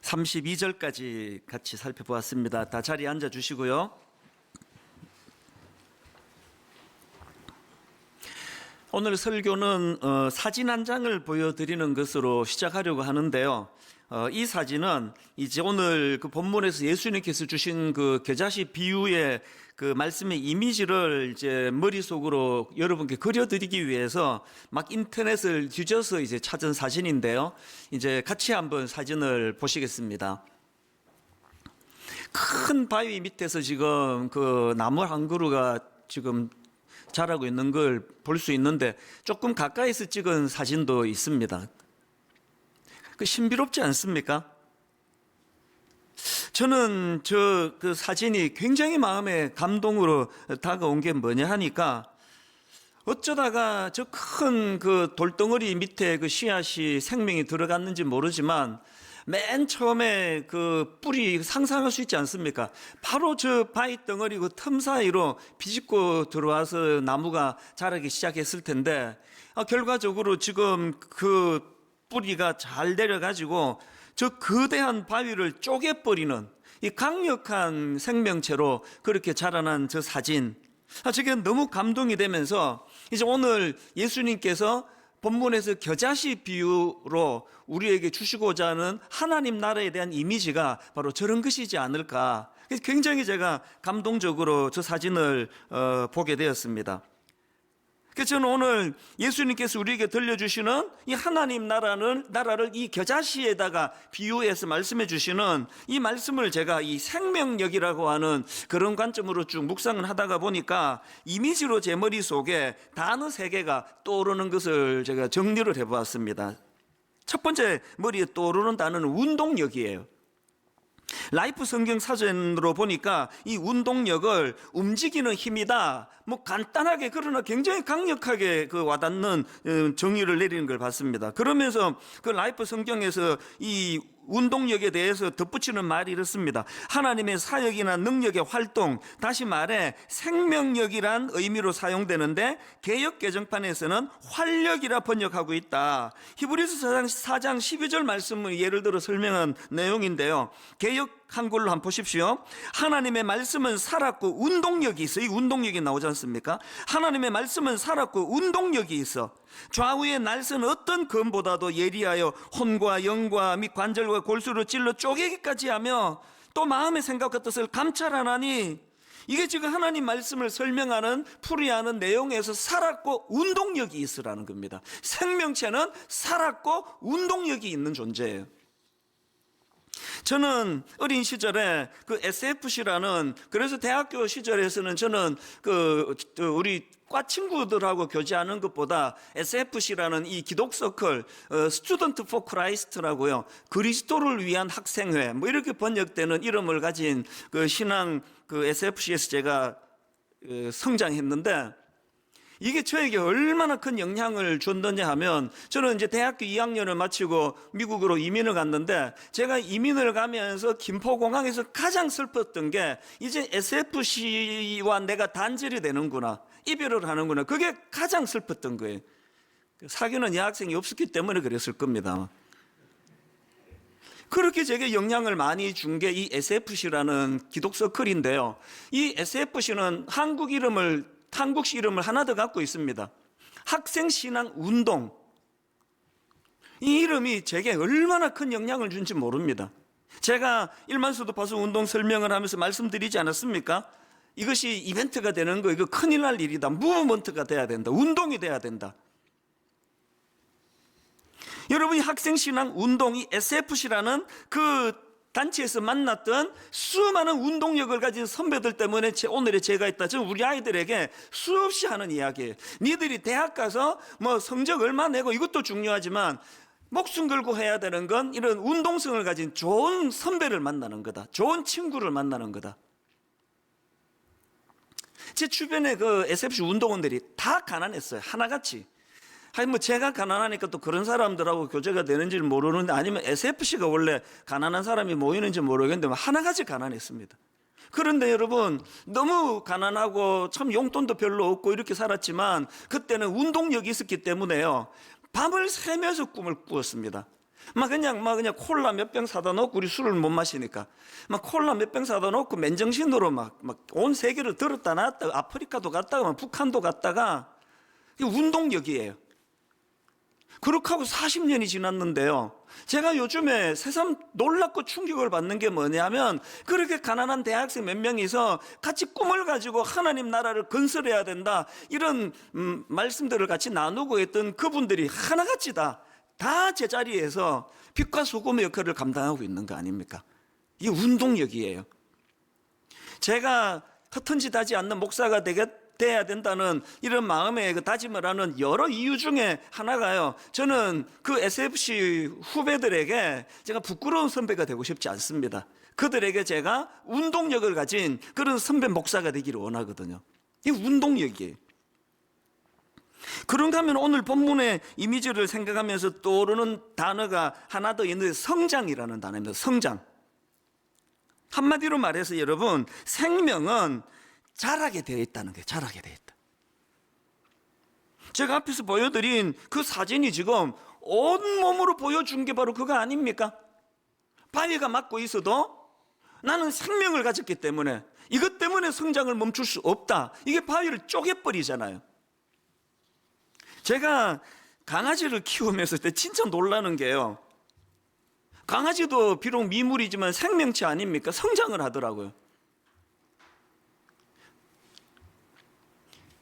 32절까지 같이 살펴보았습니다. 다 자리에 앉아 주시고요. 오늘 설교는 사진 한 장을 보여드리는 것으로 시작하려고 하는데요. 이 사진은 이제 오늘 그 본문에서 예수님께서 주신 그 겨자씨 비유의 그 말씀의 이미지를 이제 머릿속으로 여러분께 그려드리기 위해서 막 인터넷을 뒤져서 이제 찾은 사진인데요. 이제 같이 한번 사진을 보시겠습니다. 큰 바위 밑에서 지금 그 나무 한 그루가 지금 자라고 있는 걸 볼 수 있는데 조금 가까이서 찍은 사진도 있습니다. 그 신비롭지 않습니까? 저는 그 사진이 굉장히 마음에 감동으로 다가온 게 뭐냐 하니까 어쩌다가 저 큰 그 돌덩어리 밑에 그 씨앗이 생명이 들어갔는지 모르지만 맨 처음에 그 뿌리 상상할 수 있지 않습니까? 바로 저 바위 덩어리 그 틈 사이로 비집고 들어와서 나무가 자라기 시작했을 텐데 결과적으로 지금 그 뿌리가 잘 내려가지고 저 거대한 바위를 쪼개버리는 이 강력한 생명체로 그렇게 자라난 저 사진, 저게 너무 감동이 되면서 이제 오늘 예수님께서 본문에서 겨자씨 비유로 우리에게 주시고자 하는 하나님 나라에 대한 이미지가 바로 저런 것이지 않을까. 그래서 굉장히 제가 감동적으로 저 사진을 보게 되었습니다. 그래서 저는 오늘 예수님께서 우리에게 들려주시는 이 하나님 나라를 이 겨자씨에다가 비유해서 말씀해 주시는 이 말씀을 제가 이 생명력이라고 하는 그런 관점으로 쭉 묵상을 하다가 보니까 이미지로 제 머릿속에 단어 3개가 떠오르는 것을 제가 정리를 해보았습니다. 첫 번째 머리에 떠오르는 단어는 운동력이에요. 라이프 성경 사전으로 보니까 이 운동력을 움직이는 힘이다, 뭐 간단하게 그러나 굉장히 강력하게 그 와닿는 정의를 내리는 걸 봤습니다. 그러면서 그 라이프 성경에서 이 운동력에 대해서 덧붙이는 말이 이렇습니다. 하나님의 사역이나 능력의 활동, 다시 말해 생명력이란 의미로 사용되는데 개역 개정판에서는 활력이라 번역하고 있다. 히브리서 4장 12절 말씀을 예를 들어 설명한 내용인데요. 개역 한글로 한번 보십시오. 하나님의 말씀은 살았고 운동력이 있어. 이 운동력이 나오지 않습니까? 하나님의 말씀은 살았고 운동력이 있어. 좌우의 날선 어떤 검보다도 예리하여 혼과 영과 및 관절과 골수를 찔러 쪼개기까지 하며 또 마음의 생각과 뜻을 감찰하나니, 이게 지금 하나님 말씀을 설명하는 풀이하는 내용에서 살았고 운동력이 있으라는 겁니다. 생명체는 살았고 운동력이 있는 존재예요. 저는 어린 시절에 그 SFC라는, 그래서 대학교 시절에서는 저는 우리 과 친구들하고 교제하는 것보다 SFC라는 이 기독서클, Student for Christ라고요, 그리스도를 위한 학생회, 뭐 이렇게 번역되는 이름을 가진 그 신앙 그 SFC에서 제가 성장했는데, 이게 저에게 얼마나 큰 영향을 줬느냐 하면, 저는 이제 대학교 2학년을 마치고 미국으로 이민을 갔는데, 제가 이민을 가면서 김포공항에서 가장 슬펐던 게 이제 SFC와 내가 단절이 되는구나, 이별을 하는구나, 그게 가장 슬펐던 거예요. 사귀는 여학생이 없었기 때문에 그랬을 겁니다. 그렇게 제게 영향을 많이 준 게 이 SFC라는 기독서클인데요. 이 SFC는 한국식 이름을 하나 더 갖고 있습니다. 학생신앙운동. 이 이름이 제게 얼마나 큰 영향을 준지 모릅니다. 제가 일만수도 봐서 운동 설명을 하면서 말씀드리지 않았습니까? 이것이 이벤트가 되는 거, 이거 큰일 날 일이다. 무브먼트가 돼야 된다. 운동이 돼야 된다. 여러분이 학생신앙운동, 이 SFC라는 그 단체에서 만났던 수많은 운동력을 가진 선배들 때문에 오늘의 제가 있다. 저는 우리 아이들에게 수없이 하는 이야기예요. 니들이 대학 가서 뭐 성적 얼마 내고 이것도 중요하지만 목숨 걸고 해야 되는 건 이런 운동성을 가진 좋은 선배를 만나는 거다. 좋은 친구를 만나는 거다. 제 주변에 그 SFC 운동원들이 다 가난했어요. 하나같이. 하여튼 뭐 제가 가난하니까 또 그런 사람들하고 교제가 되는지는 모르는데, 아니면 SFC가 원래 가난한 사람이 모이는지 모르겠는데 하나같이 가난했습니다. 그런데 여러분, 너무 가난하고 참 용돈도 별로 없고 이렇게 살았지만 그때는 운동력이 있었기 때문에요, 밤을 새면서 꿈을 꾸었습니다. 막 그냥 콜라 몇 병 사다 놓고, 우리 술을 못 마시니까 막 콜라 몇 병 사다 놓고 맨정신으로 막 온 세계를 들었다 놨다, 아프리카도 갔다가 막 북한도 갔다가, 이게 운동력이에요. 그렇게 하고 40년이 지났는데요, 제가 요즘에 새삼 놀랍고 충격을 받는 게 뭐냐면, 그렇게 가난한 대학생 몇 명이서 같이 꿈을 가지고 하나님 나라를 건설해야 된다, 이런 말씀들을 같이 나누고 했던 그분들이 하나같이 다 제자리에서 빛과 소금의 역할을 감당하고 있는 거 아닙니까? 이게 운동력이에요. 제가 허튼 짓 하지 않는 목사가 돼야 된다는 이런 마음의 그 다짐을 하는 여러 이유 중에 하나가요, 저는 그 SFC 후배들에게 제가 부끄러운 선배가 되고 싶지 않습니다. 그들에게 제가 운동력을 가진 그런 선배 목사가 되기를 원하거든요. 이 운동력이에요. 그런가 하면 오늘 본문의 이미지를 생각하면서 떠오르는 단어가 하나 더 있는데, 성장이라는 단어입니다. 성장. 한마디로 말해서 여러분, 생명은 자라게 되어 있다는 거예요. 자라게 되어 있다. 제가 앞에서 보여드린 그 사진이 지금 온몸으로 보여준 게 바로 그거 아닙니까? 바위가 막고 있어도 나는 생명을 가졌기 때문에, 이것 때문에 성장을 멈출 수 없다, 이게 바위를 쪼개버리잖아요. 제가 강아지를 키우면서 때 진짜 놀라는 게요, 강아지도 비록 미물이지만 생명체 아닙니까? 성장을 하더라고요.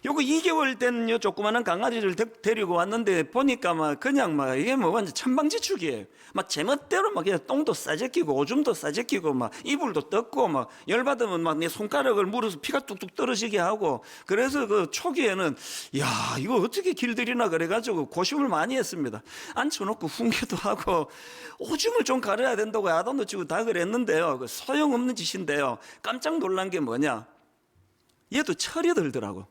요거 2개월 된 요 조그마한 강아지를 데리고 왔는데 보니까 그냥 이게 완전 천방지축이에요. 제멋대로 그냥 똥도 싸제끼고 오줌도 싸제끼고 이불도 뜯고 열받으면 내 손가락을 물어서 피가 뚝뚝 떨어지게 하고. 그래서 그 초기에는 야, 이거 어떻게 길들이나 그래가지고 고심을 많이 했습니다. 앉혀놓고 훈계도 하고 오줌을 좀 가려야 된다고 야단도 치고 다 그랬는데요, 그 소용없는 짓인데요, 깜짝 놀란 게 뭐냐, 얘도 철이 들더라고.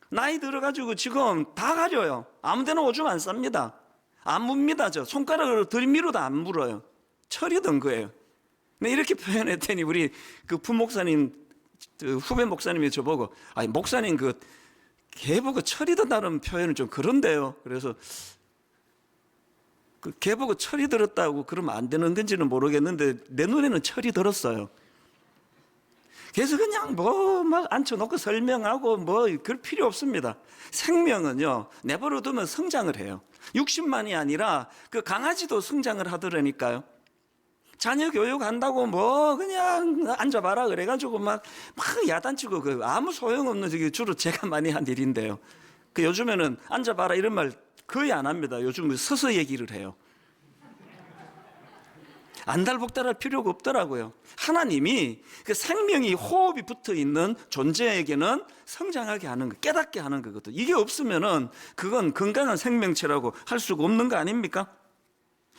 나이 들어가지고 지금 다 가려요. 아무데나 오줌 안 쌉니다. 안 묻니다. 저 손가락으로 들밀어도 안 물어요. 철이 든 거예요. 이렇게 표현했더니 우리 그 부목사님, 후배 목사님이 저보고, 아니 목사님 그 개 보고 철이 든다는 표현은 좀 그런데요. 그래서 그 개 보고 철이 들었다고 그러면 안 되는 건지는 모르겠는데 내 눈에는 철이 들었어요. 그래서 그냥 앉혀놓고 설명하고 그럴 필요 없습니다. 생명은요, 내버려 두면 성장을 해요. 60만이 아니라 그 강아지도 성장을 하더라니까요. 자녀 교육한다고 그냥 앉아봐라 그래가지고 막 야단치고 아무 소용없는, 저기 주로 제가 많이 한 일인데요. 그 요즘에는 앉아봐라 이런 말 거의 안 합니다. 요즘 서서 얘기를 해요. 안달복달할 필요가 없더라고요. 하나님이 그 생명이 호흡이 붙어 있는 존재에게는 성장하게 하는 거, 깨닫게 하는 거거든요. 이게 없으면은 그건 건강한 생명체라고 할 수가 없는 거 아닙니까?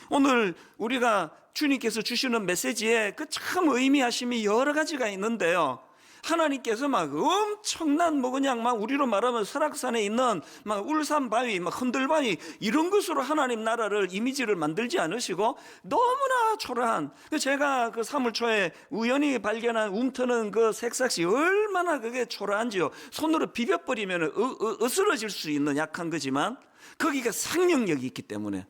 오늘 우리가 주님께서 주시는 메시지에 그 참 의미하심이 여러 가지가 있는데요, 하나님께서 엄청난 그냥 우리로 말하면 설악산에 있는 울산 바위, 흔들바위 이런 것으로 하나님 나라를 이미지를 만들지 않으시고 너무나 초라한, 제가 그 3월 초에 우연히 발견한 움트는 그 색삭시 얼마나 그게 초라한지요. 손으로 비벼버리면 으스러질 수 있는 약한 거지만 거기가 생명력이 있기 때문에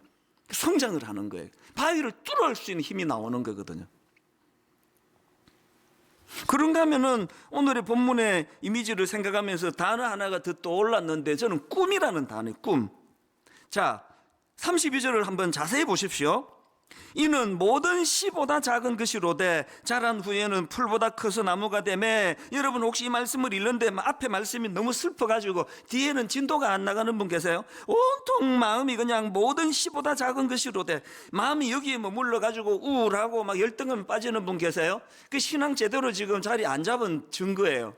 성장을 하는 거예요. 바위를 뚫을 수 있는 힘이 나오는 거거든요. 그런가 하면은 오늘의 본문의 이미지를 생각하면서 단어 하나가 더 떠올랐는데, 저는 꿈이라는 단어예요. 꿈. 자, 32절을 한번 자세히 보십시오. 이는 모든 씨보다 작은 것이로되 자란 후에는 풀보다 커서 나무가 되매. 여러분 혹시 이 말씀을 읽는데 앞에 말씀이 너무 슬퍼가지고 뒤에는 진도가 안 나가는 분 계세요? 온통 마음이 그냥 모든 씨보다 작은 것이로되, 마음이 여기에 머물러가지고 우울하고 열등감 빠지는 분 계세요? 그 신앙 제대로 지금 자리 안 잡은 증거예요.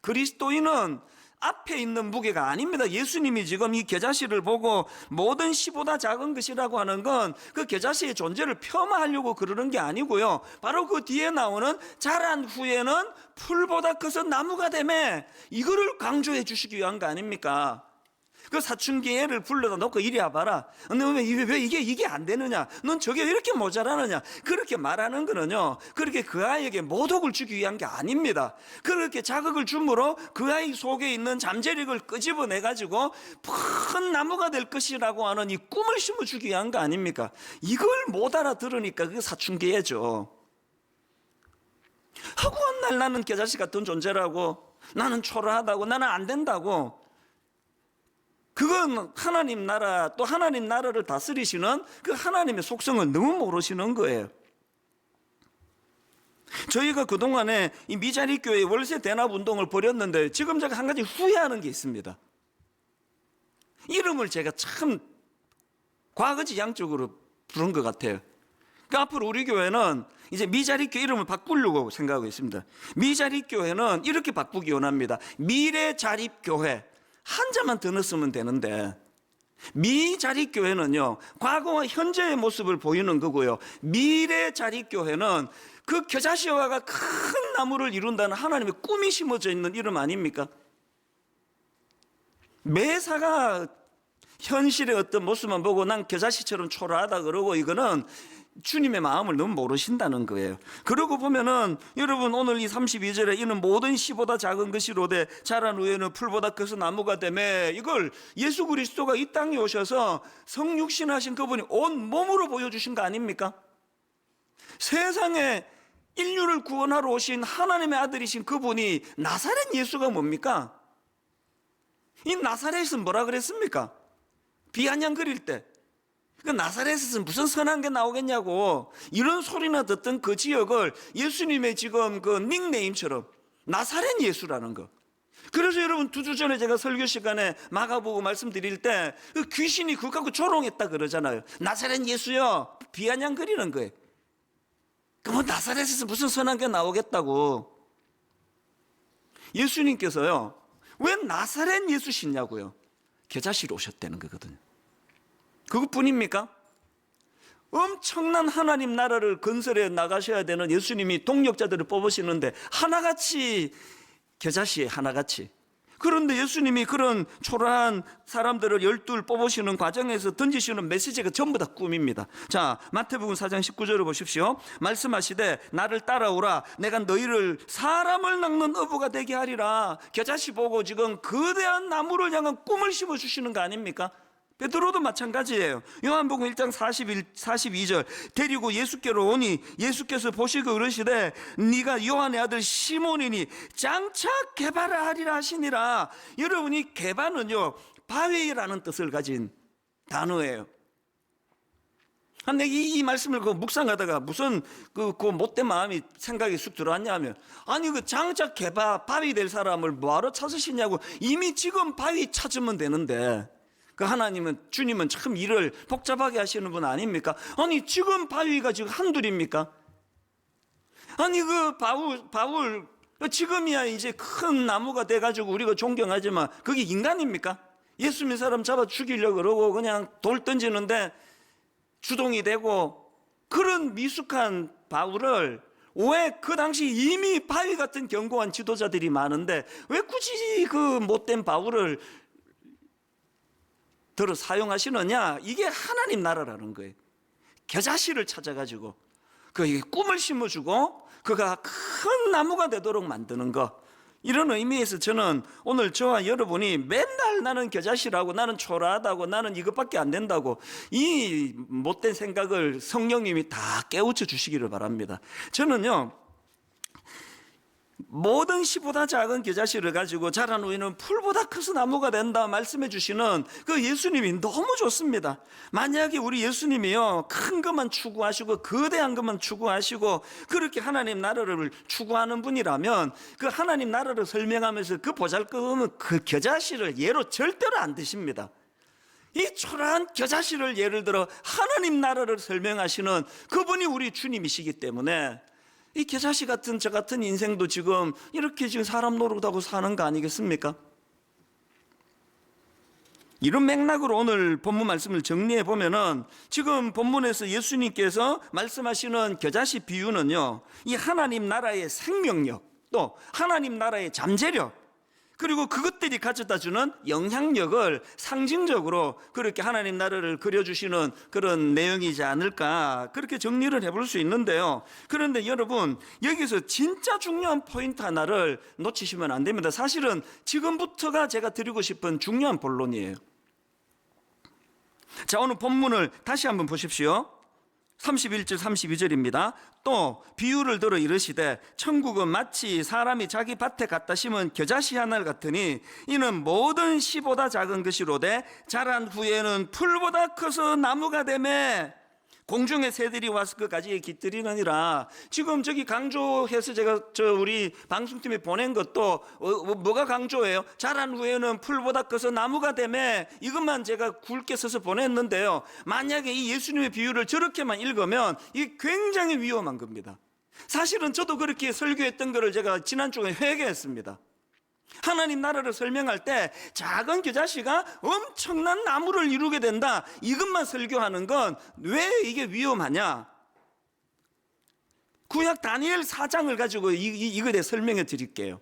그리스도인은 앞에 있는 무게가 아닙니다. 예수님이 지금 이 겨자씨를 보고 모든 씨보다 작은 것이라고 하는 건 그 겨자씨의 존재를 폄하하려고 그러는 게 아니고요, 바로 그 뒤에 나오는 자란 후에는 풀보다 커서 나무가 되매, 이거를 강조해 주시기 위한 거 아닙니까? 그 사춘기 애를 불러다 놓고 이리 와봐라. 너 왜 이게 안 되느냐? 넌 저게 왜 이렇게 모자라느냐? 그렇게 말하는 거는요, 그렇게 그 아이에게 모독을 주기 위한 게 아닙니다. 그렇게 자극을 줌으로 그 아이 속에 있는 잠재력을 끄집어내가지고 큰 나무가 될 것이라고 하는 이 꿈을 심어주기 위한 거 아닙니까? 이걸 못 알아들으니까 그게 사춘기 애죠. 허구한 날 나는 겨자씨 같은 존재라고, 나는 초라하다고, 나는 안 된다고. 그건 하나님 나라, 또 하나님 나라를 다스리시는 그 하나님의 속성을 너무 모르시는 거예요. 저희가 그동안에 이 미자리 교회 월세 대납 운동을 벌였는데 지금 제가 한 가지 후회하는 게 있습니다. 이름을 제가 참 과거지향적으로 부른 것 같아요. 그러니까 앞으로 우리 교회는 이제 미자리 교회 이름을 바꾸려고 생각하고 있습니다. 미자리 교회는 이렇게 바꾸기 원합니다. 미래자립교회. 한자만 더 넣었으면 되는데, 미자립교회는요, 과거와 현재의 모습을 보이는 거고요, 미래자립교회는 그 겨자씨와가 큰 나무를 이룬다는 하나님의 꿈이 심어져 있는 이름 아닙니까? 매사가 현실의 어떤 모습만 보고 난 겨자씨처럼 초라하다 그러고, 이거는 주님의 마음을 너무 모르신다는 거예요. 그러고 보면은 여러분, 오늘 이 32절에 이는 모든 씨보다 작은 것이로되 자란 후에는 풀보다 커서 나무가 되매, 이걸 예수 그리스도가 이 땅에 오셔서 성육신하신 그분이 온 몸으로 보여주신 거 아닙니까? 세상에 인류를 구원하러 오신 하나님의 아들이신 그분이 나사렛 예수가 뭡니까? 이 나사렛은 뭐라 그랬습니까? 비아냥거릴 때 그 나사렛에서 무슨 선한 게 나오겠냐고 이런 소리나 듣던 그 지역을 예수님의 지금 그 닉네임처럼 나사렛 예수라는 거. 그래서 여러분, 2주 전에 제가 설교 시간에 마가복음 말씀드릴 때 그 귀신이 그거 갖고 조롱했다 그러잖아요. 나사렛 예수요, 비아냥거리는 거예요. 그럼 나사렛에서 무슨 선한 게 나오겠다고. 예수님께서요, 왜 나사렛 예수시냐고요? 겨자씨로 오셨다는 거거든요. 그것뿐입니까? 엄청난 하나님 나라를 건설해 나가셔야 되는 예수님이 동력자들을 뽑으시는데 하나같이 겨자씨에 하나같이. 그런데 예수님이 그런 초라한 사람들을 12 뽑으시는 과정에서 던지시는 메시지가 전부 다 꿈입니다. 자, 마태복음 4장 19절을 보십시오. 말씀하시되 나를 따라오라, 내가 너희를 사람을 낚는 어부가 되게 하리라. 겨자씨 보고 지금 거대한 나무를 향한 꿈을 심어주시는 거 아닙니까? 베드로도 마찬가지예요. 요한복음 1장 42절 데리고 예수께로 오니 예수께서 보시고 그러시되 네가 요한의 아들 시몬이니 장차 게바라 하리라 하시니라. 여러분이 게바는요, 바위라는 뜻을 가진 단어예요. 내가 이 말씀을 묵상하다가 무슨 그 못된 마음이 생각이 쑥 들어왔냐면, 아니 그 장차 게바 바위 될 사람을 뭐하러 찾으시냐고. 이미 지금 바위 찾으면 되는데, 그 하나님은, 주님은 참 일을 복잡하게 하시는 분 아닙니까? 아니 지금 바위가 지금 한둘입니까? 아니 그 바울 지금이야 이제 큰 나무가 돼가지고 우리가 존경하지만 그게 인간입니까? 예수 믿는 사람 잡아 죽이려고 그러고 그냥 돌 던지는데 주동이 되고, 그런 미숙한 바울을 왜 그 당시 이미 바위 같은 견고한 지도자들이 많은데 왜 굳이 그 못된 바울을 들어 사용하시느냐? 이게 하나님 나라라는 거예요. 겨자씨를 찾아가지고 그 꿈을 심어주고 그가 큰 나무가 되도록 만드는 거. 이런 의미에서 저는 오늘 저와 여러분이 맨날 나는 겨자씨라고, 나는 초라하다고, 나는 이것밖에 안 된다고, 이 못된 생각을 성령님이 다 깨우쳐 주시기를 바랍니다. 저는요, 모든 씨보다 작은 겨자씨를 가지고 자란 후에는 풀보다 커서 나무가 된다 말씀해 주시는 그 예수님이 너무 좋습니다. 만약에 우리 예수님이요, 큰 것만 추구하시고 거대한 것만 추구하시고 그렇게 하나님 나라를 추구하는 분이라면 그 하나님 나라를 설명하면서 그 보잘것없는 그 겨자씨를 예로 절대로 안 드십니다. 이 초라한 겨자씨를 예를 들어 하나님 나라를 설명하시는 그분이 우리 주님이시기 때문에 이 겨자씨 같은 저 같은 인생도 지금 이렇게 지금 사람 노릇하고 사는 거 아니겠습니까? 이런 맥락으로 오늘 본문 말씀을 정리해 보면은 지금 본문에서 예수님께서 말씀하시는 겨자씨 비유는요, 이 하나님 나라의 생명력, 또 하나님 나라의 잠재력, 그리고 그것들이 가져다 주는 영향력을 상징적으로 그렇게 하나님 나라를 그려주시는 그런 내용이지 않을까, 그렇게 정리를 해볼 수 있는데요. 그런데 여러분, 여기서 진짜 중요한 포인트 하나를 놓치시면 안 됩니다. 사실은 지금부터가 제가 드리고 싶은 중요한 본론이에요. 자, 오늘 본문을 다시 한번 보십시오. 31절 32절입니다. 또 비유를 들어 이르시되 천국은 마치 사람이 자기 밭에 갖다 심은 겨자씨 하나를 같으니 이는 모든 씨보다 작은 것이로되 자란 후에는 풀보다 커서 나무가 되매 공중의 새들이 와서 그 가지에 깃들이느니라. 지금 저기 강조해서 제가 우리 방송팀에 보낸 것도 뭐가 강조해요? 자란 후에는 풀보다 커서 나무가 되매, 이것만 제가 굵게 써서 보냈는데요. 만약에 이 예수님의 비유를 저렇게만 읽으면 이게 굉장히 위험한 겁니다. 사실은 저도 그렇게 설교했던 거를 제가 지난주에 회개했습니다. 하나님 나라를 설명할 때 작은 겨자씨가 엄청난 나무를 이루게 된다, 이것만 설교하는 건 왜 이게 위험하냐? 구약 다니엘 4장을 가지고 이거에 대해 설명해 드릴게요.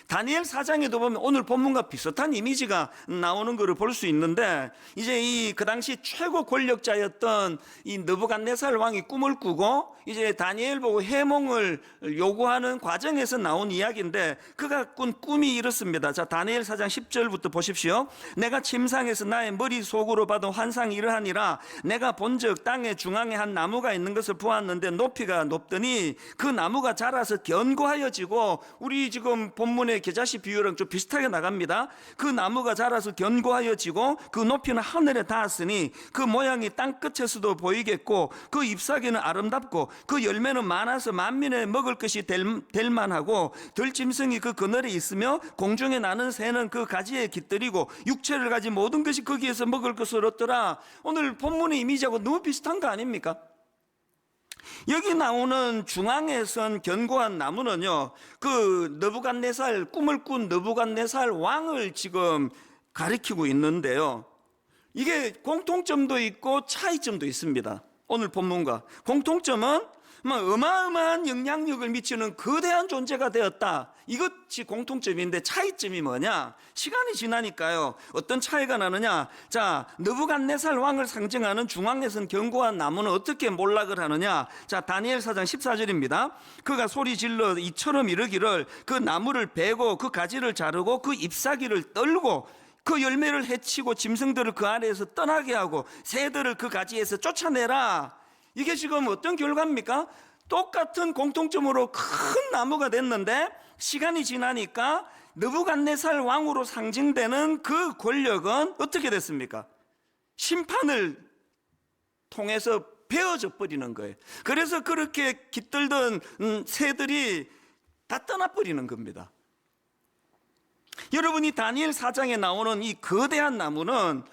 다니엘 4장에도 보면 오늘 본문과 비슷한 이미지가 나오는 것을 볼 수 있는데, 이제 그 당시 최고 권력자였던 이 느부갓네살 왕이 꿈을 꾸고 이제 다니엘 보고 해몽을 요구하는 과정에서 나온 이야기인데, 그가 꾼 꿈이 이렇습니다. 자, 다니엘 4장 10절부터 보십시오. 내가 침상에서 나의 머릿속으로 봐도 환상이 이러하니라. 내가 본즉 땅의 중앙에 한 나무가 있는 것을 보았는데 높이가 높더니 그 나무가 자라서 견고하여지고, 우리 지금 본문의 겨자씨 비유랑 좀 비슷하게 나갑니다. 그 나무가 자라서 견고하여지고 그 높이는 하늘에 닿았으니 그 모양이 땅 끝에서도 보이겠고 그 잎사귀는 아름답고 그 열매는 많아서 만민의 먹을 것이 될 만하고 들짐승이 그 그늘에 있으며 공중에 나는 새는 그 가지에 깃들이고 육체를 가진 모든 것이 거기에서 먹을 것을 얻더라. 오늘 본문의 이미지하고 너무 비슷한 거 아닙니까? 여기 나오는 중앙에 선 견고한 나무는요, 그 느부갓네살, 꿈을 꾼 느부갓네살 왕을 지금 가리키고 있는데요, 이게 공통점도 있고 차이점도 있습니다. 오늘 본문과 공통점은 어마어마한 영향력을 미치는 거대한 존재가 되었다, 이것이 공통점인데 차이점이 뭐냐? 시간이 지나니까요, 어떤 차이가 나느냐? 자, 느부갓네살 왕을 상징하는 중앙에 선 견고한 나무는 어떻게 몰락을 하느냐? 자, 다니엘 4장 14절입니다. 그가 소리 질러 이처럼 이르기를 그 나무를 베고 그 가지를 자르고 그 잎사귀를 떨고 그 열매를 해치고 짐승들을 그 아래에서 떠나게 하고 새들을 그 가지에서 쫓아내라. 이게 지금 어떤 결과입니까? 똑같은 공통점으로 큰 나무가 됐는데 시간이 지나니까 느부갓네살 왕으로 상징되는 그 권력은 어떻게 됐습니까? 심판을 통해서 베어져 버리는 거예요. 그래서 그렇게 깃들던 새들이 다 떠나버리는 겁니다. 여러분이 다니엘 4장에 나오는 이 거대한 나무는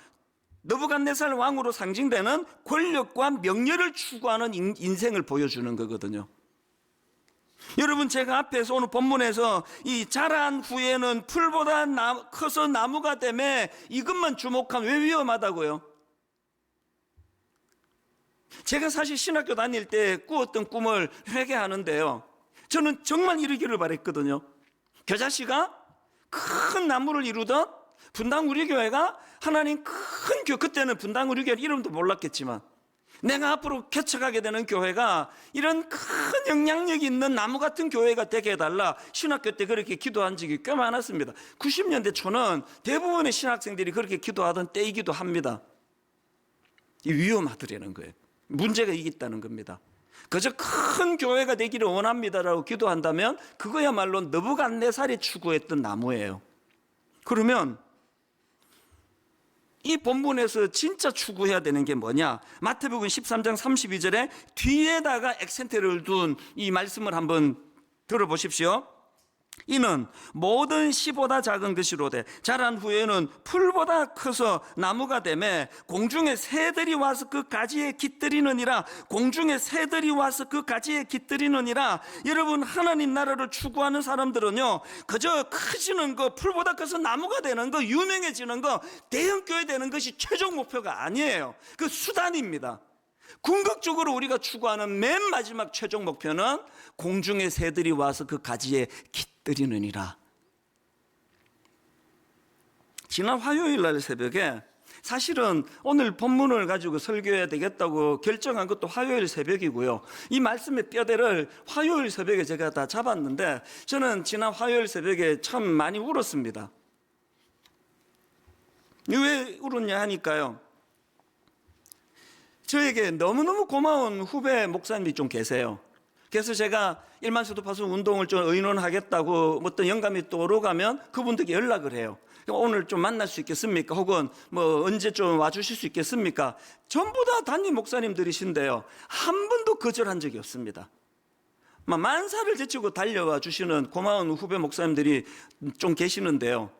느부갓네살 왕으로 상징되는 권력과 명예를 추구하는 인생을 보여주는 거거든요. 여러분, 제가 앞에서 오늘 본문에서 이 자란 후에는 풀보다 커서 나무가 되매, 이것만 주목하면 왜 위험하다고요? 제가 사실 신학교 다닐 때 꾸었던 꿈을 회개하는데요, 저는 정말 이루기를 바랬거든요. 겨자씨가 큰 나무를 이루던 분당 우리 교회가 하나님 큰 교회, 그때는 분당 우리 교회 이름도 몰랐겠지만 내가 앞으로 개척하게 되는 교회가 이런 큰 영향력이 있는 나무 같은 교회가 되게 해달라, 신학교 때 그렇게 기도한 적이 꽤 많았습니다. 90년대 초는 대부분의 신학생들이 그렇게 기도하던 때이기도 합니다. 위험하더라는 거예요. 문제가 있다는 겁니다. 그저 큰 교회가 되기를 원합니다라고 기도한다면 그거야말로 느부갓네살이 추구했던 나무예요. 그러면 이 본문에서 진짜 추구해야 되는 게 뭐냐? 마태복음 13장 32절에 뒤에다가 액센트를 둔 이 말씀을 한번 들어보십시오. 이는 모든 씨보다 작은 것이로되 자란 후에는 풀보다 커서 나무가 되매 공중의 새들이 와서 그 가지에 깃들이느니라. 공중의 새들이 와서 그 가지에 깃들이느니라. 여러분, 하나님 나라를 추구하는 사람들은요, 그저 커지는 거, 풀보다 커서 나무가 되는 거, 유명해지는 거, 대형교회 되는 것이 최종 목표가 아니에요. 그 수단입니다. 궁극적으로 우리가 추구하는 맨 마지막 최종 목표는 공중의 새들이 와서 그 가지에 깃들이느니라. 지난 화요일 날 새벽에 사실은 오늘 본문을 가지고 설교해야 되겠다고 결정한 것도 화요일 새벽이고요. 이 말씀의 뼈대를 화요일 새벽에 제가 다 잡았는데 저는 지난 화요일 새벽에 참 많이 울었습니다. 왜 울었냐 하니까요, 저에게 너무너무 고마운 후배 목사님이 좀 계세요. 그래서 제가 일만수도 파수 운동을 좀 의논하겠다고 어떤 영감이 떠오르가면 그분들께 연락을 해요. 오늘 좀 만날 수 있겠습니까? 혹은 뭐 언제 좀 와주실 수 있겠습니까? 전부 다 담임 목사님들이신데요, 한 번도 거절한 적이 없습니다. 만사를 제치고 달려와 주시는 고마운 후배 목사님들이 좀 계시는데요,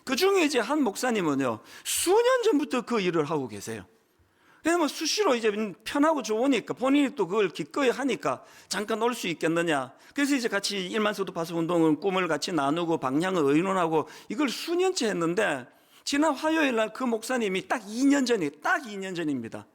그 중에 이제 한 목사님은요, 수년 전부터 그 일을 하고 계세요. 왜냐면 수시로 이제 편하고 좋으니까 본인이 또 그걸 기꺼이 하니까 잠깐 올 수 있겠느냐. 그래서 이제 같이 일만수도 파수 운동은 꿈을 같이 나누고 방향을 의논하고 이걸 수년째 했는데 지난 화요일 날 그 목사님이 딱 2년 전입니다.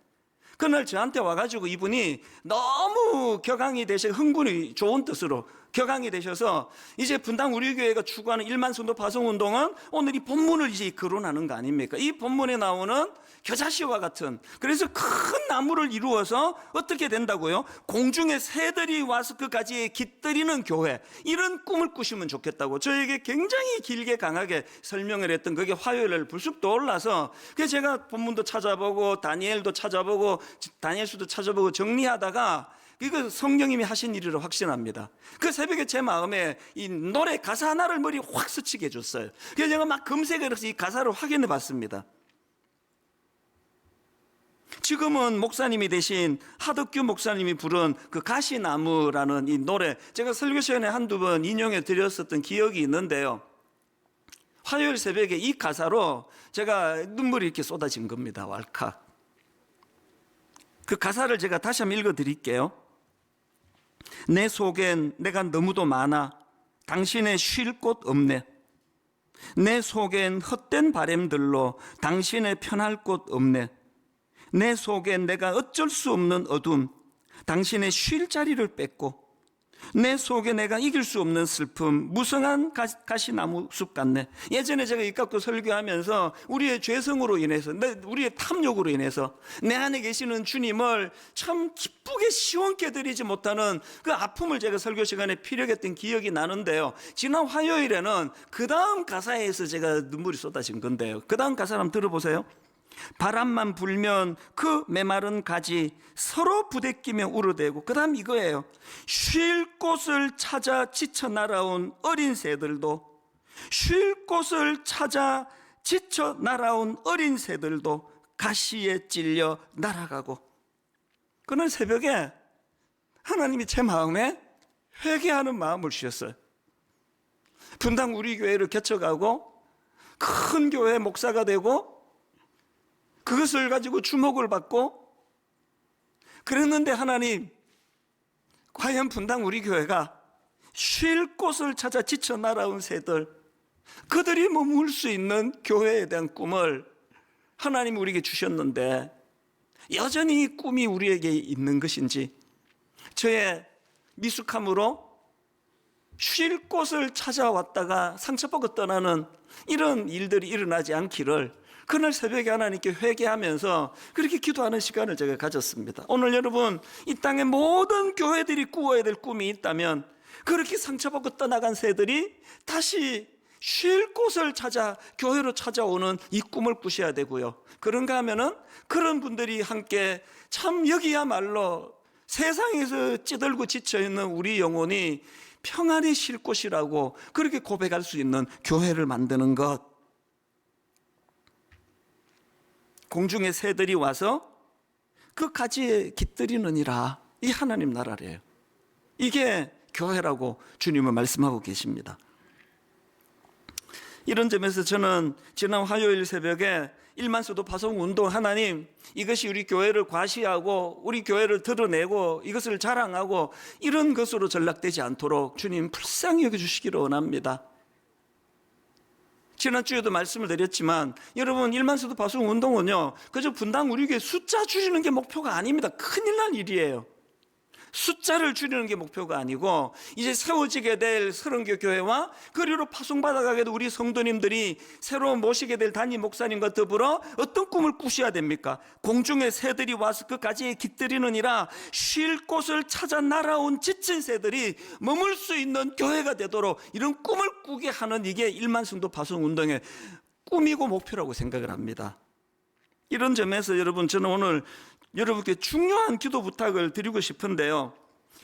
그날 저한테 와가지고 이분이 너무 격앙이 되셔, 흥분이 좋은 뜻으로 격앙이 되셔서 이제 분당 우리 교회가 추구하는 일만순도 파송운동은 오늘 이 본문을 이제 거론하는 거 아닙니까? 이 본문에 나오는 겨자씨와 같은, 그래서 큰 나무를 이루어서 어떻게 된다고요? 공중에 새들이 와서 그 가지에 깃들이는 교회, 이런 꿈을 꾸시면 좋겠다고 저에게 굉장히 길게 강하게 설명을 했던 그게 화요일날 불쑥 떠올라서, 그래서 제가 본문도 찾아보고 다니엘도 찾아보고 다니엘서도 찾아보고 정리하다가 이거 성령님이 하신 일이라 확신합니다. 그 새벽에 제 마음에 이 노래 가사 하나를 머리에 확 스치게 해줬어요. 그래서 제가 막 검색을 해서 이 가사를 확인해 봤습니다. 지금은 목사님이 되신 하덕규 목사님이 부른 그 가시나무라는 이 노래, 제가 설교 시간에 한두 번 인용해 드렸었던 기억이 있는데요, 화요일 새벽에 이 가사로 제가 눈물이 이렇게 쏟아진 겁니다. 왈칵. 그 가사를 제가 다시 한번 읽어 드릴게요. 내 속엔 내가 너무도 많아 당신의 쉴 곳 없네. 내 속엔 헛된 바램들로 당신의 편할 곳 없네. 내 속엔 내가 어쩔 수 없는 어둠, 당신의 쉴 자리를 뺏고, 내 속에 내가 이길 수 없는 슬픔, 무성한 가시나무 숲 같네. 예전에 제가 이 갖고 설교하면서 우리의 죄성으로 인해서, 우리의 탐욕으로 인해서 내 안에 계시는 주님을 참 기쁘게 시원케 드리지 못하는 그 아픔을 제가 설교 시간에 피력했던 기억이 나는데요, 지난 화요일에는 그 다음 가사에서 제가 눈물이 쏟아진 건데요, 그 다음 가사 한번 들어보세요. 바람만 불면 그 메마른 가지 서로 부대끼며 울어대고, 그 다음 이거예요. 쉴 곳을 찾아 지쳐 날아온 어린 새들도, 쉴 곳을 찾아 지쳐 날아온 어린 새들도 가시에 찔려 날아가고. 그날 새벽에 하나님이 제 마음에 회개하는 마음을 주셨어요. 분당 우리 교회를 개척하고 큰 교회 목사가 되고 그것을 가지고 주목을 받고 그랬는데, 하나님, 과연 분당 우리 교회가 쉴 곳을 찾아 지쳐 날아온 새들, 그들이 머물 수 있는 교회에 대한 꿈을 하나님이 우리에게 주셨는데 여전히 이 꿈이 우리에게 있는 것인지, 저의 미숙함으로 쉴 곳을 찾아왔다가 상처받고 떠나는 이런 일들이 일어나지 않기를 그날 새벽에 하나님께 회개하면서 그렇게 기도하는 시간을 제가 가졌습니다. 오늘 여러분, 이 땅의 모든 교회들이 꾸어야 될 꿈이 있다면 그렇게 상처받고 떠나간 새들이 다시 쉴 곳을 찾아 교회로 찾아오는 이 꿈을 꾸셔야 되고요. 그런가 하면은 그런 분들이 함께 참 여기야말로 세상에서 찌들고 지쳐있는 우리 영혼이 평안히 쉴 곳이라고 그렇게 고백할 수 있는 교회를 만드는 것. 공중의 새들이 와서 그 가지에 깃들이느니라, 이 하나님 나라래요. 이게 교회라고 주님은 말씀하고 계십니다. 이런 점에서 저는 지난 화요일 새벽에 일만수도 파송운동, 하나님, 이것이 우리 교회를 과시하고 우리 교회를 드러내고 이것을 자랑하고 이런 것으로 전락되지 않도록 주님 불쌍히 여겨주시기를 원합니다. 지난주에도 말씀을 드렸지만 여러분, 일만수도 파송운동은요 그저 분당 우리 교회 숫자 줄이는 게 목표가 아닙니다. 큰일 날 일이에요. 숫자를 줄이는 게 목표가 아니고 이제 세워지게 될 서른교 교회와 그리로 파송받아가게 될 우리 성도님들이 새로 모시게 될 담임 목사님과 더불어 어떤 꿈을 꾸셔야 됩니까? 공중의 새들이 와서 끝까지 깃들이느니라 쉴 곳을 찾아 날아온 지친 새들이 머물 수 있는 교회가 되도록 이런 꿈을 꾸게 하는 이게 1만 성도 파송운동의 꿈이고 목표라고 생각을 합니다. 이런 점에서 여러분, 저는 오늘 여러분께 중요한 기도 부탁을 드리고 싶은데요,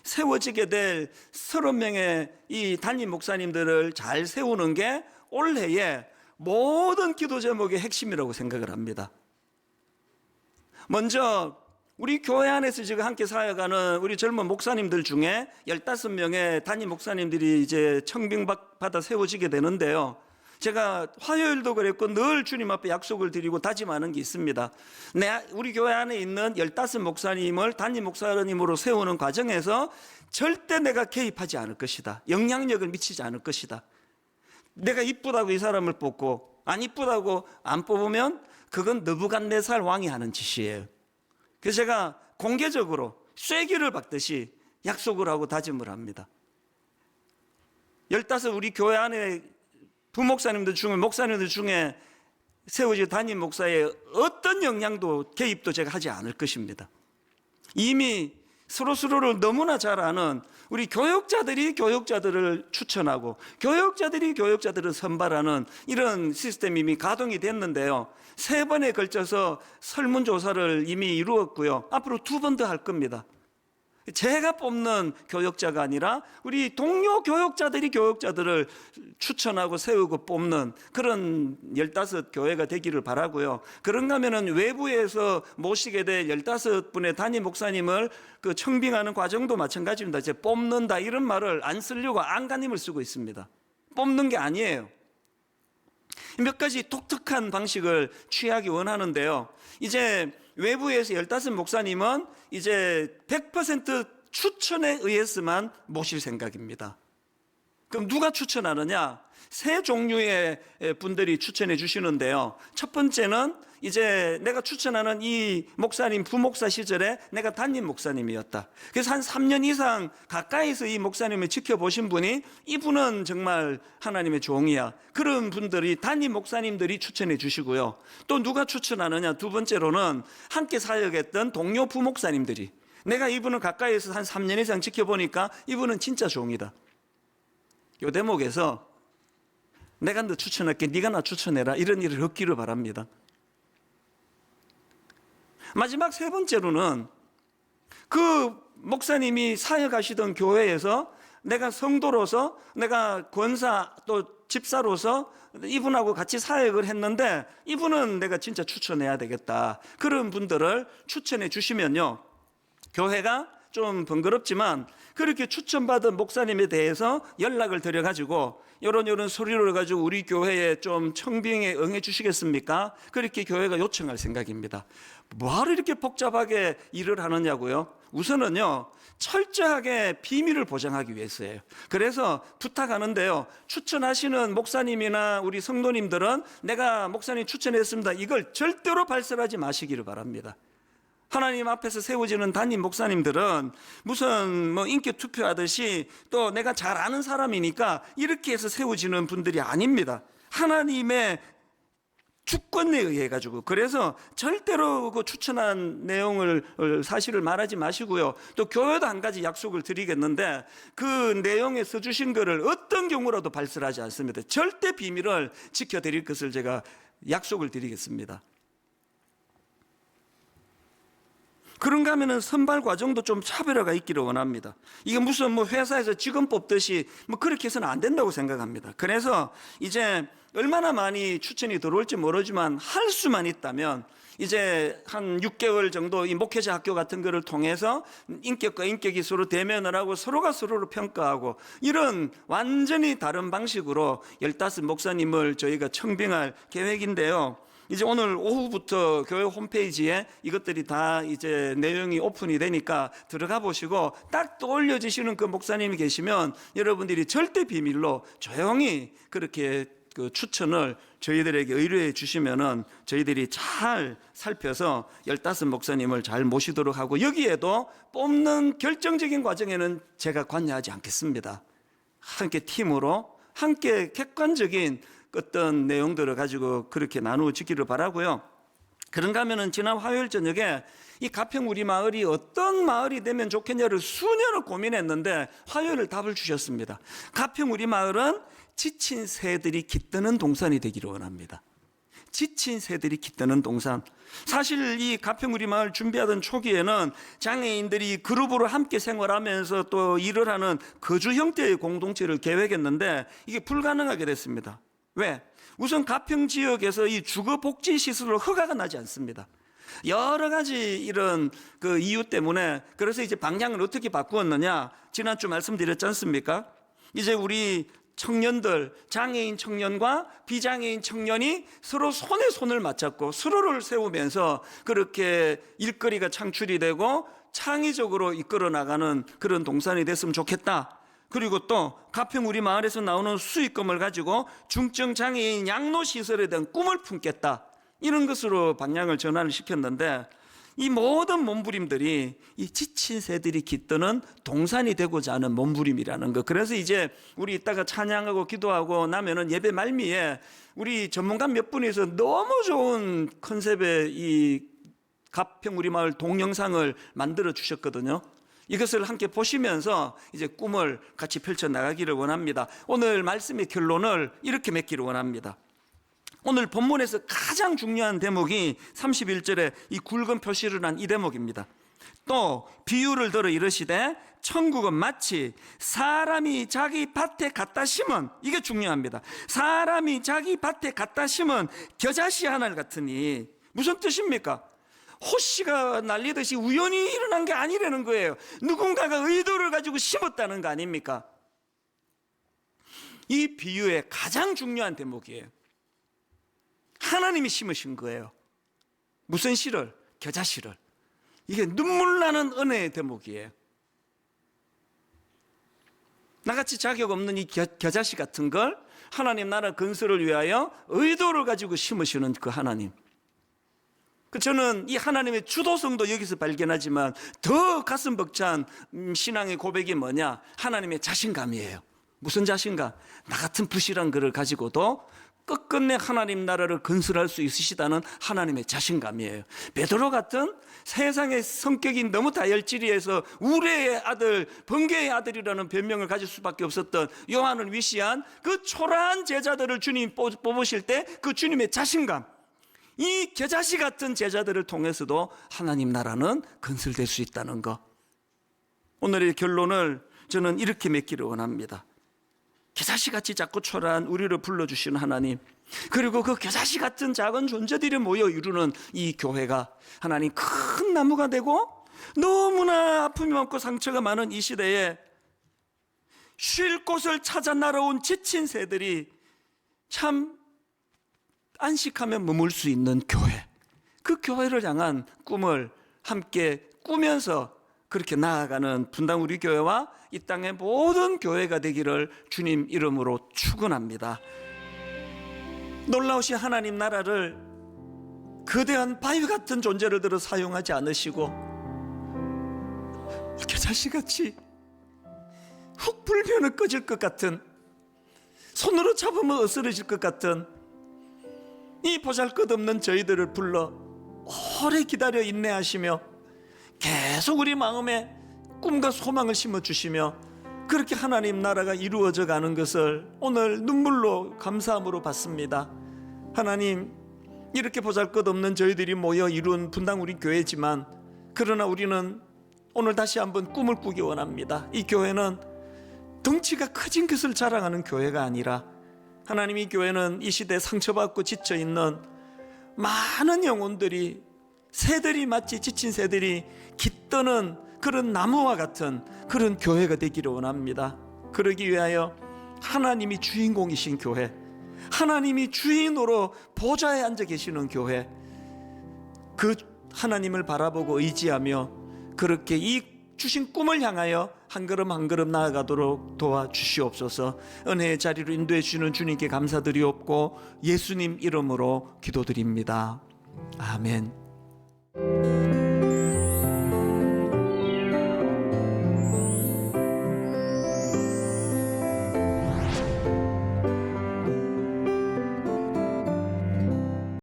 세워지게 될 30명의 이 담임 목사님들을 잘 세우는 게 올해의 모든 기도 제목의 핵심이라고 생각을 합니다. 먼저 우리 교회 안에서 지금 함께 사역하는 우리 젊은 목사님들 중에 15명의 담임 목사님들이 이제 청빙받아 세워지게 되는데요, 제가 화요일도 그랬고 늘 주님 앞에 약속을 드리고 다짐하는 게 있습니다. 우리 교회 안에 있는 15목사님을 담임 목사님으로 세우는 과정에서 절대 내가 개입하지 않을 것이다. 영향력을 미치지 않을 것이다. 내가 이쁘다고 이 사람을 뽑고 안 이쁘다고 안 뽑으면 그건 느부갓네살 왕이 하는 짓이에요. 그래서 제가 공개적으로 쐐기를 박듯이 약속을 하고 다짐을 합니다. 15 우리 교회 안에 부목사님들 중에, 목사님들 중에 세워질 담임 목사의 어떤 영향도 개입도 제가 하지 않을 것입니다. 이미 서로서로를 너무나 잘 아는 우리 교역자들이 교역자들을 추천하고 교역자들이 교역자들을 선발하는 이런 시스템이 이미 가동이 됐는데요, 3번에 걸쳐서 설문조사를 이미 이루었고요, 앞으로 2번 더 할 겁니다. 제가 뽑는 교역자가 아니라 우리 동료 교역자들이 교역자들을 추천하고 세우고 뽑는 그런 15교회가 되기를 바라고요. 그런가 하면은 외부에서 모시게 될 15분의 담임 목사님을 그 청빙하는 과정도 마찬가지입니다. 이제 뽑는다 이런 말을 안 쓰려고 안간힘을 쓰고 있습니다. 뽑는 게 아니에요. 몇 가지 독특한 방식을 취하기 원하는데요, 이제 외부에서 15목사님은 이제 100% 추천에 의해서만 모실 생각입니다. 그럼 누가 추천하느냐? 3 종류의 분들이 추천해 주시는데요, 첫 번째는 이제 내가 추천하는 이 목사님 부목사 시절에 내가 담임 목사님이었다. 그래서 한 3년 이상 가까이서 이 목사님을 지켜보신 분이 이분은 정말 하나님의 종이야. 그런 분들이 담임 목사님들이 추천해 주시고요. 또 누가 추천하느냐? 2번째로는 함께 사역했던 동료 부목사님들이, 내가 이분을 가까이서 한 3년 이상 지켜보니까 이분은 진짜 종이다. 이 대목에서 내가 너 추천할게, 네가 나 추천해라, 이런 일을 없기를 바랍니다. 마지막 3번째로는 그 목사님이 사역하시던 교회에서 내가 성도로서, 내가 권사 또 집사로서 이분하고 같이 사역을 했는데 이분은 내가 진짜 추천해야 되겠다. 그런 분들을 추천해 주시면요, 교회가 좀 번거롭지만 그렇게 추천받은 목사님에 대해서 연락을 드려가지고 이런 소리를 가지고 우리 교회에 좀 청빙에 응해 주시겠습니까? 그렇게 교회가 요청할 생각입니다. 뭐하러 이렇게 복잡하게 일을 하느냐고요? 우선은요, 철저하게 비밀을 보장하기 위해서예요. 그래서 부탁하는데요, 추천하시는 목사님이나 우리 성도님들은 내가 목사님 추천했습니다, 이걸 절대로 발설하지 마시기를 바랍니다. 하나님 앞에서 세워지는 담임 목사님들은 무슨 뭐 인기 투표하듯이 또 내가 잘 아는 사람이니까 이렇게 해서 세워지는 분들이 아닙니다. 하나님의 주권에 의해 가지고, 그래서 절대로 그 추천한 내용을 사실을 말하지 마시고요. 또 교회도 한 가지 약속을 드리겠는데 그 내용에 써주신 거를 어떤 경우라도 발설하지 않습니다. 절대 비밀을 지켜드릴 것을 제가 약속을 드리겠습니다. 그런가 하면은 선발 과정도 좀 차별화가 있기를 원합니다. 이게 무슨 뭐 회사에서 직원 뽑듯이 뭐 그렇게 해서는 안 된다고 생각합니다. 그래서 이제 얼마나 많이 추천이 들어올지 모르지만 할 수만 있다면 이제 한 6개월 정도 이 목회자 학교 같은 거를 통해서 인격과 인격이 서로 대면을 하고 서로가 서로를 평가하고 이런 완전히 다른 방식으로 15 목사님을 저희가 청빙할 계획인데요. 이제 오늘 오후부터 교회 홈페이지에 이것들이 다 이제 내용이 오픈이 되니까 들어가 보시고 딱 떠올려지시는 그 목사님이 계시면 여러분들이 절대 비밀로 조용히 그렇게 그 추천을 저희들에게 의뢰해 주시면은 저희들이 잘 살펴서 15 목사님을 잘 모시도록 하고, 여기에도 뽑는 결정적인 과정에는 제가 관여하지 않겠습니다. 함께 팀으로 함께 객관적인 어떤 내용들을 가지고 그렇게 나누어지기를 바라고요. 그런가 하면은 지난 화요일 저녁에 이 가평 우리 마을이 어떤 마을이 되면 좋겠냐를 수년을 고민했는데 화요일을 답을 주셨습니다. 가평 우리 마을은 지친 새들이 깃드는 동산이 되기를 원합니다. 지친 새들이 깃드는 동산. 사실 이 가평 우리 마을 준비하던 초기에는 장애인들이 그룹으로 함께 생활하면서 또 일을 하는 거주 형태의 공동체를 계획했는데 이게 불가능하게 됐습니다. 왜? 우선 가평 지역에서 이 주거복지시설로 허가가 나지 않습니다. 여러 가지 이런 그 이유 때문에, 그래서 이제 방향을 어떻게 바꾸었느냐, 지난주 말씀드렸지 않습니까? 이제 우리 청년들, 장애인 청년과 비장애인 청년이 서로 손에 손을 맞잡고 서로를 세우면서 그렇게 일거리가 창출이 되고 창의적으로 이끌어 나가는 그런 동산이 됐으면 좋겠다. 그리고 또 가평 우리 마을에서 나오는 수익금을 가지고 중증 장애인 양로시설에 대한 꿈을 품겠다, 이런 것으로 방향을 전환을 시켰는데, 이 모든 몸부림들이 이 지친 새들이 깃드는 동산이 되고자 하는 몸부림이라는 것. 그래서 이제 우리 이따가 찬양하고 기도하고 나면은 예배 말미에 우리 전문가 몇 분이서 너무 좋은 컨셉의 이 가평 우리 마을 동영상을 만들어 주셨거든요. 이것을 함께 보시면서 이제 꿈을 같이 펼쳐 나가기를 원합니다. 오늘 말씀의 결론을 이렇게 맺기를 원합니다. 오늘 본문에서 가장 중요한 대목이 31절에 이 굵은 표시를 한 이 대목입니다. 또 비유를 들어 이르시되 천국은 마치 사람이 자기 밭에 갖다 심은, 이게 중요합니다. 사람이 자기 밭에 갖다 심은 겨자씨 하나 같으니, 무슨 뜻입니까? 호씨가 날리듯이 우연히 일어난 게 아니라는 거예요. 누군가가 의도를 가지고 심었다는 거 아닙니까? 이 비유의 가장 중요한 대목이에요. 하나님이 심으신 거예요. 무슨 씨를? 겨자씨를. 이게 눈물 나는 은혜의 대목이에요. 나같이 자격 없는 이 겨자씨 같은 걸 하나님 나라 건설을 위하여 의도를 가지고 심으시는 그 하나님. 저는 이 하나님의 주도성도 여기서 발견하지만 더 가슴 벅찬 신앙의 고백이 뭐냐? 하나님의 자신감이에요. 무슨 자신감? 나 같은 부실한 그를 가지고도 끝끝내 하나님 나라를 건설할 수 있으시다는 하나님의 자신감이에요. 베드로 같은 세상의 성격이 너무 다혈질이해서 우레의 아들, 번개의 아들이라는 별명을 가질 수밖에 없었던 요한을 위시한 그 초라한 제자들을 주님 뽑으실 때 그 주님의 자신감, 이 겨자씨 같은 제자들을 통해서도 하나님 나라는 건설될 수 있다는 것. 오늘의 결론을 저는 이렇게 맺기를 원합니다. 겨자씨같이 자꾸 초라한 우리를 불러주시는 하나님, 그리고 그 겨자씨 같은 작은 존재들이 모여 이루는 이 교회가 하나님 큰 나무가 되고, 너무나 아픔이 많고 상처가 많은 이 시대에 쉴 곳을 찾아 날아온 지친 새들이 참 안식하며 머물 수 있는 교회, 그 교회를 향한 꿈을 함께 꾸면서 그렇게 나아가는 분당 우리 교회와 이 땅의 모든 교회가 되기를 주님 이름으로 축원합니다. 놀라우신 하나님 나라를 거대한 바위 같은 존재를 들어 사용하지 않으시고 겨자씨같이 훅 불면은 꺼질 것 같은, 손으로 잡으면 어스러질 것 같은 이 보잘것없는 저희들을 불러 오래 기다려 인내하시며 계속 우리 마음에 꿈과 소망을 심어주시며 그렇게 하나님 나라가 이루어져 가는 것을 오늘 눈물로 감사함으로 받습니다. 하나님, 이렇게 보잘것없는 저희들이 모여 이룬 분당 우리 교회지만, 그러나 우리는 오늘 다시 한번 꿈을 꾸기 원합니다. 이 교회는 덩치가 커진 것을 자랑하는 교회가 아니라, 하나님, 이 교회는 이 시대에 상처받고 지쳐있는 많은 영혼들이, 새들이, 마치 지친 새들이 깃드는 그런 나무와 같은 그런 교회가 되기를 원합니다. 그러기 위하여 하나님이 주인공이신 교회, 하나님이 주인으로 보좌에 앉아 계시는 교회, 그 하나님을 바라보고 의지하며 그렇게 이 주신 꿈을 향하여 한 걸음 한 걸음 나아가도록 도와주시옵소서. 은혜의 자리로 인도해 주시는 주님께 감사드리옵고 예수님 이름으로 기도드립니다. 아멘.